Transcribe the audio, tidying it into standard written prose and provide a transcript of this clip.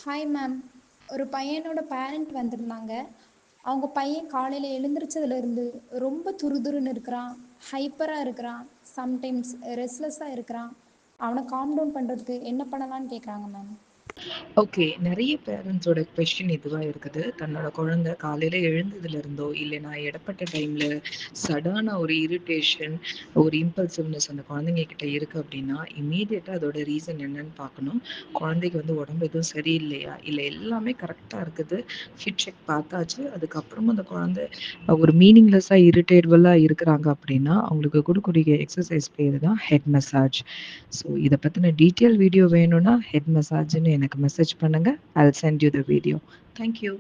Hi ma'am. ஒரு பையனோட parent வந்திருந்தாங்க. அவங்க பையன் காலையில எழுந்திரிச்சதுலேருந்து ரொம்ப துருதுருன்னு இருக்கிறான், ஹைப்பராக இருக்கிறான், சம்டைம்ஸ் ரெஸ்ட்லெஸ்ஸாக இருக்கிறான். அவனை காம் டவுன் பண்ணுறதுக்கு என்ன பண்ணலான்னு கேட்குறாங்க மேம். ஓகே. நெறைய பேரண்ட்ஸோட கொஸ்டின் இதுவா இருக்குது. தன்னோட குழந்தை காலையில எழுந்ததுலருந்தோ, இல்லைன்னா இடைப்பட்ட டைம்ல சடனா ஒரு இரிட்டேஷன், ஒரு இம்பல்சிவ்னஸ் அந்த குழந்தைங்க கிட்ட இருக்கு அப்படின்னா, இம்மீடியட்டா அதோட ரீசன் என்னன்னு பார்க்கணும். குழந்தைக்கு வந்து உடம்பு எதுவும் சரியில்லையா? இல்ல எல்லாமே கரெக்ட்டா இருக்குது. ஃபிட் செக் பார்த்தாச்சு. அதுக்கப்புறமும் அந்த குழந்தை ஒரு மீனிங்லெஸ்ஸா, இரிட்டேட்டபிளா இருக்கிறாங்க அப்படின்னா, அவங்களுக்கு குடுக்கக்கூடிய எக்ஸர்சைஸ் பேரு தான் ஹெட் மசாஜ். ஸோ இத பத்தின டீட்டெயில் வீடியோ வேணும்னா, ஹெட் மசாஜ்ன்னு எனக்கு மெசேஜ் பண்ணுங்க. I will send you the video. Thank you.